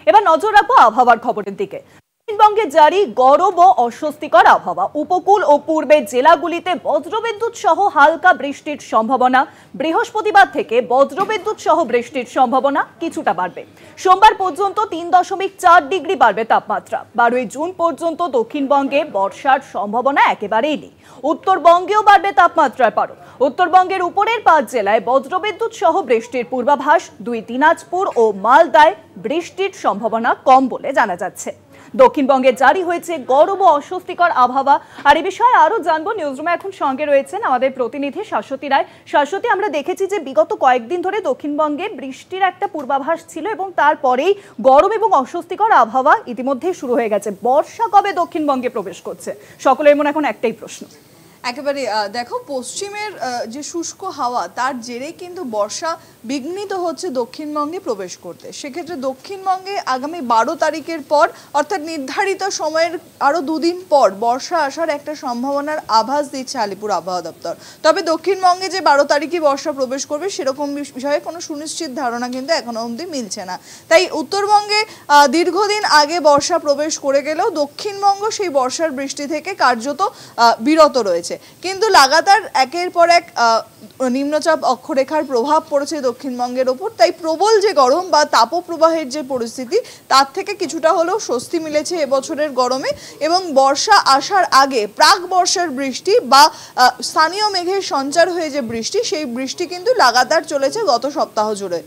এবার নজর রাখবো আবহাওয়ার খবরের দিকে। দক্ষিণবঙ্গে জারি গরম ও অস্বস্তিকর আবহাওয়া। উপকূল ও পূর্বের জেলাগুলিতে বজ্রবিদ্যুৎ সহ হালকা বৃষ্টির সম্ভাবনা। বৃহস্পতিবার থেকে বজ্রবিদ্যুৎ সহ বৃষ্টির সম্ভাবনা কিছুটা বাড়বে। সোমবার পর্যন্ত 3.4 ডিগ্রি বাড়বে তাপমাত্রা। 12ই জুন পর্যন্ত দক্ষিণবঙ্গে বর্ষার সম্ভাবনা একেবারেই নেই। উত্তরবঙ্গেও বাড়বে তাপমাত্রার পারদ। উত্তরবঙ্গের উপরের 5 জেলায় বজ্রবিদ্যুৎ সহ বৃষ্টির পূর্বাভাস। 2 দিনাজপুর ও মালদায় বৃষ্টির সম্ভাবনা কম বলে জানা যাচ্ছে। দক্ষিণবঙ্গে জারি হয়েছে গরম ও অস্বস্তিকর আবহাওয়া। আর এই বিষয়ে আরো জানবো, নিউজরুমে এখন সঙ্গে রয়েছেন আমাদের প্রতিনিধি শাশ্বতী রায়। শাশ্বতী, আমরা দেখেছি যে বিগত কয়েকদিন ধরে দক্ষিণবঙ্গে বৃষ্টির একটা পূর্বাভাস ছিল এবং তারপরেই গরম এবং অস্বস্তিকর আবহাওয়া ইতিমধ্যেই শুরু হয়ে গেছে। বর্ষা কবে দক্ষিণবঙ্গে প্রবেশ করছে, সকলের মনে এখন একটাই প্রশ্ন। একেবারে দেখো, পশ্চিমের যে শুষ্ক হাওয়া তার জেরেই কিন্তু বর্ষা বিঘ্নিত হচ্ছে দক্ষিণবঙ্গে প্রবেশ করতে। সেক্ষেত্রে দক্ষিণবঙ্গে আগামী 12 তারিখের পর, অর্থাৎ নির্ধারিত সময়ের আরও 2 দিন পর বর্ষা আসার একটা সম্ভাবনার আভাস দিচ্ছে আলিপুর আবহাওয়া দপ্তর। তবে দক্ষিণবঙ্গে যে 12 তারিখে বর্ষা প্রবেশ করবে সেরকম বিষয়ে কোনো সুনিশ্চিত ধারণা কিন্তু এখনো অবধি মিলছে না। তাই উত্তরবঙ্গে দীর্ঘদিন আগে বর্ষা প্রবেশ করে গেলেও দক্ষিণবঙ্গ সেই বর্ষার বৃষ্টি থেকে কার্যত বিরত রয়েছে। কিন্তু লাগাতার একের পর এক নিম্নচাপ অক্ষরেখার প্রভাব পড়েছে দক্ষিণবঙ্গের ওপর। তাই প্রবল যে গরম বা তাপপ্রবাহের যে পরিস্থিতি, তার থেকে কিছুটা হলেও স্বস্তি মিলেছে এবছরের গরমে। এবং বর্ষা আসার আগে প্রাক বর্ষার বৃষ্টি বা স্থানীয় মেঘের সঞ্চার হয়ে যে বৃষ্টি, সেই বৃষ্টি কিন্তু লাগাতার চলেছে গত সপ্তাহ জুড়ে।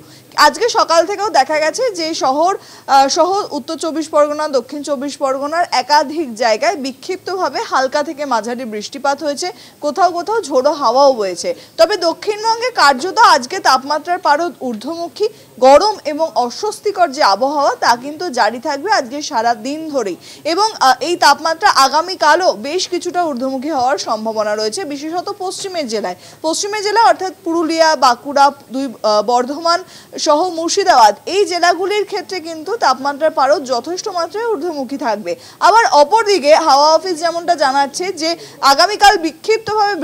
আজকে সকাল থেকেও দেখা গেছে যে শহর উত্তর 24 পরগনা, দক্ষিণ 24 পরগনার একাধিক জায়গায় বিক্ষিপ্তভাবে হালকা থেকে মাঝারি বৃষ্টিপাত হয়েছে। কোথাও কোথাও ঝোড়ো হাওয়াও বয়েছে। তবে দক্ষিণবঙ্গে কার্যত আজকে তাপমাত্রার পারদ ঊর্ধ্বমুখী। গরম এবং অস্বস্তিকর যে আবহাওয়া তা কিন্তু জারি থাকবে আজকে সারা দিন ধরেই। এবং এই তাপমাত্রা আগামীকালও বেশ কিছুটা ঊর্ধ্বমুখী হওয়ার সম্ভাবনা রয়েছে, বিশেষত পশ্চিমের জেলায় অর্থাৎ পুরুলিয়া, বাঁকুড়া, বর্ধমান সহ মুর্শিদাবাদ, এই জেলাগুলির ক্ষেত্রে কিন্তু তাপমাত্রার পারদ যথেষ্ট মাত্রায় ঊর্ধ্বমুখী থাকবে। আবার অপরদিকে হাওয়া অফিস যেমনটা জানাচ্ছে যে আগামীকাল বিক্ষিপ্তভাবে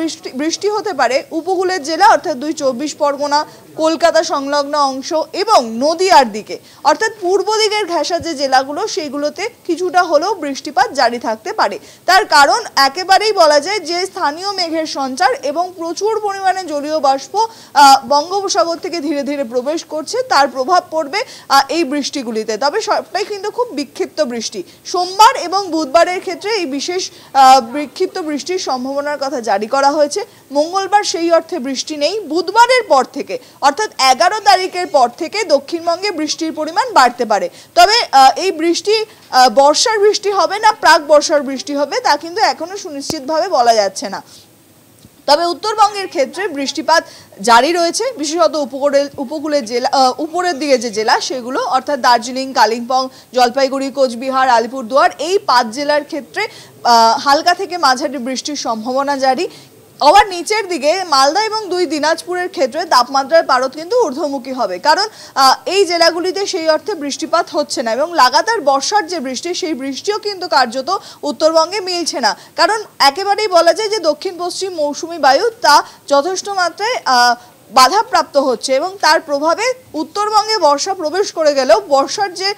বৃষ্টি হতে পারে উপকূলের জেলা অর্থাৎ 24 পরগনা, কলকাতা সংলগ্ন অংশ এবং নদিয়ার দিকে, অর্থাৎ পূর্ব দিকের ঘেঁষা যে জেলাগুলো সেইগুলোতে কিছুটা হলেও বৃষ্টিপাত জারি থাকতে পারে। তার কারণ একেবারেই বলা যায় যে স্থানীয় মেঘের সঞ্চার এবং প্রচুর পরিমাণে জলীয় বাষ্প বঙ্গোপসাগর থেকে ধীরে ধীরে প্রবেশ করছে, তার প্রভাব পড়বে এই বৃষ্টিগুলিতে। তবে সবটাই কিন্তু খুব বিক্ষিপ্ত বৃষ্টি। সোমবার এবং বুধবারের ক্ষেত্রে এই বিশেষ বিক্ষিপ্ত বৃষ্টির সম্ভাবনার কথা জারি করা হয়েছে। মঙ্গলবার সেই অর্থে বৃষ্টি নেই। বুধবারের পর থেকে অর্থাৎ 11 তারিখের পর থেকে দক্ষিণবঙ্গে বৃষ্টির পরিমাণ বাড়তে পারে। তবে এই বৃষ্টি বর্ষার বৃষ্টি হবে না প্রাক বর্ষার বৃষ্টি হবে তা কিন্তু এখনো সুনিশ্চিতভাবে বলা যাচ্ছে না। তবে উত্তরবঙ্গের ক্ষেত্রে বৃষ্টিপাত জারি রয়েছে, বিশেষত উপকূলের জেলা, উপরের দিকে যে জেলা সেগুলো অর্থাৎ দার্জিলিং, কালিম্পং, জলপাইগুড়ি, কোচবিহার, আলিপুরদুয়ার, এই 5 জেলার ক্ষেত্রে হালকা থেকে মাঝারি বৃষ্টির সম্ভাবনা জারি। আবার নিচের দিকে মালদা এবং 2 দিনাজপুরের ক্ষেত্রে তাপমাত্রার পারদ কিন্তু ঊর্ধ্বমুখী হবে, কারণ এই জেলাগুলিতে সেই অর্থে বৃষ্টিপাত হচ্ছে না এবং লাগাতার বর্ষার যে বৃষ্টি সেই বৃষ্টিও কিন্তু কার্যত উত্তরবঙ্গে মিলছে না। কারণ একেবারেই বলা যায় যে দক্ষিণ পশ্চিম মৌসুমি বায়ু তা যথেষ্ট মাত্রায় বাধাপ্রাপ্ত হচ্ছে এবং তার প্রভাবে উত্তরবঙ্গে বর্ষা প্রবেশ করে গেলেও বর্ষার যে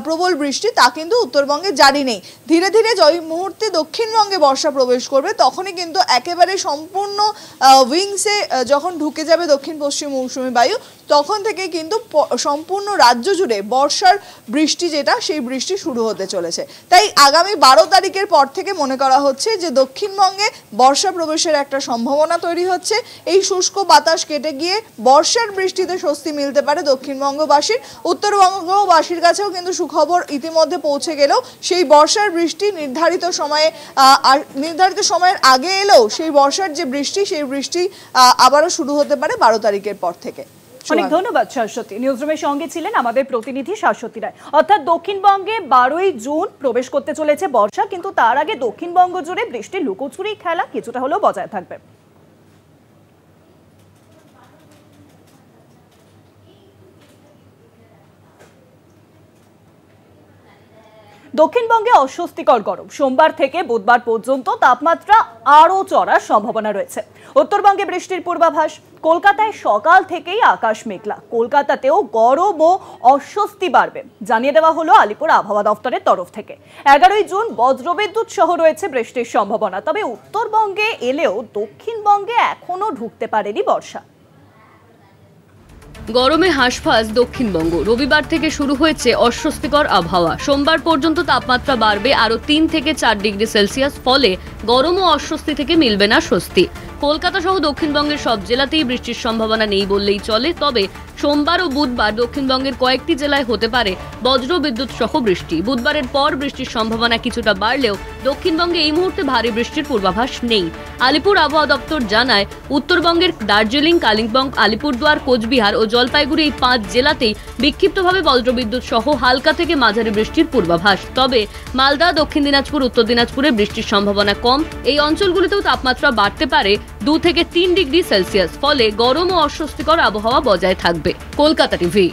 প্রবল বৃষ্টি তা কিন্তু উত্তরবঙ্গে জারি নেই। ধীরে ধীরে যে মুহূর্তে দক্ষিণবঙ্গে বর্ষা প্রবেশ করবে তখনই কিন্তু একেবারে সম্পূর্ণ উইংসে যখন ঢুকে যাবে দক্ষিণ পশ্চিম মৌসুমি বায়ু, তখন থেকে কিন্তু সম্পূর্ণ রাজ্য জুড়ে বর্ষার বৃষ্টি যেটা সেই বৃষ্টি শুরু হতে চলেছে। তাই আগামী 12 তারিখের পর থেকে মনে করা হচ্ছে যে দক্ষিণবঙ্গে বর্ষা প্রবেশের একটা সম্ভাবনা তৈরি হচ্ছে। এই শুষ্ক বাতাস কেটে গিয়ে বর্ষার বৃষ্টিতে স্বস্তি মিলতে পারে দক্ষিণবঙ্গবাসীর। উত্তরবঙ্গবাসীর কাছেও কিন্তু সুখবর ইতিমধ্যে পৌঁছে গেলেও সেই বর্ষার বৃষ্টি নির্ধারিত সময়ের আগে এলেও সেই বর্ষার যে বৃষ্টি সেই বৃষ্টি আবারও শুরু হতে পারে 12 তারিখের পর থেকে। অনেক ধন্যবাদ শাশ্বতী। নিউজরুমের সঙ্গে ছিলেন আমাদের প্রতিনিধি শাশ্বতী রায়। অর্থাৎ দক্ষিণবঙ্গে 12ই জুন প্রবেশ করতে চলেছে বর্ষা, কিন্তু তার আগে দক্ষিণবঙ্গ জুড়ে বৃষ্টির লুকোচুরি খেলা কিছুটা হলেও বজায় থাকবে। দক্ষিণবঙ্গে অস্বস্তিকর গরম। সোমবার থেকে বুধবার পর্যন্ত তাপমাত্রা আরও চড়ার সম্ভাবনা রয়েছে। উত্তরবঙ্গে বৃষ্টির পূর্বাভাস। কলকাতায় সকাল থেকেই আকাশ মেঘলা, কলকাতাতেও গরম ও অস্বস্তি বাড়বে জানিয়ে দেওয়া হলো আলিপুর আবহাওয়া দফতরের তরফ থেকে। 11ই জুন বজ্রবিদ্যুৎ সহ রয়েছে বৃষ্টির সম্ভাবনা। তবে উত্তরবঙ্গে এলেও দক্ষিণবঙ্গে এখনো ঢুকতে পারেনি বর্ষা। গরমে হাঁসফাঁস দক্ষিণবঙ্গ। রবিবার থেকে শুরু হয়েছে অস্বস্তিকর আবহাওয়া। সোমবার পর্যন্ত তাপমাত্রা বাড়বে আরও 3 থেকে 4 ডিগ্রি সেলসিয়াস, ফলে গরম ও অস্বস্তি থেকে মিলবে না স্বস্তি। কলকাতা সহ দক্ষিণবঙ্গের সব জেলাতেই বৃষ্টির সম্ভাবনা নেই বললেই চলে। তবে সোমবার ও বুধবার দক্ষিণবঙ্গের কয়েকটি জেলায় হতে পারে বজ্রবিদ্যুৎ সহ বৃষ্টি। বুধবারের পর বৃষ্টির সম্ভাবনা কিছুটা বাড়লেও দক্ষিণবঙ্গে এই মুহূর্তে ভারী বৃষ্টির পূর্বাভাস নেই। আলিপুর আবহাওয়া দপ্তর জানায়, উত্তরবঙ্গের দার্জিলিং, কালিম্পং, আলিপুরদুয়ার, কোচবিহার ও জলপাইগুড়ি এই 5 জেলাতেই বিক্ষিপ্তভাবে বজ্রবিদ্যুৎ সহ হালকা থেকে মাঝারি বৃষ্টির পূর্বাভাস। তবে মালদা, দক্ষিণ দিনাজপুর, উত্তর দিনাজপুরে বৃষ্টির সম্ভাবনা কম। এই অঞ্চলগুলিতেও তাপমাত্রা বাড়তে পারে 2 থেকে 3 ডিগ্রি সেলসিয়াস, ফলে গরম ও অস্বস্তিকর আবহাওয়া বজায় থাকবে। কলকাতা টিভি।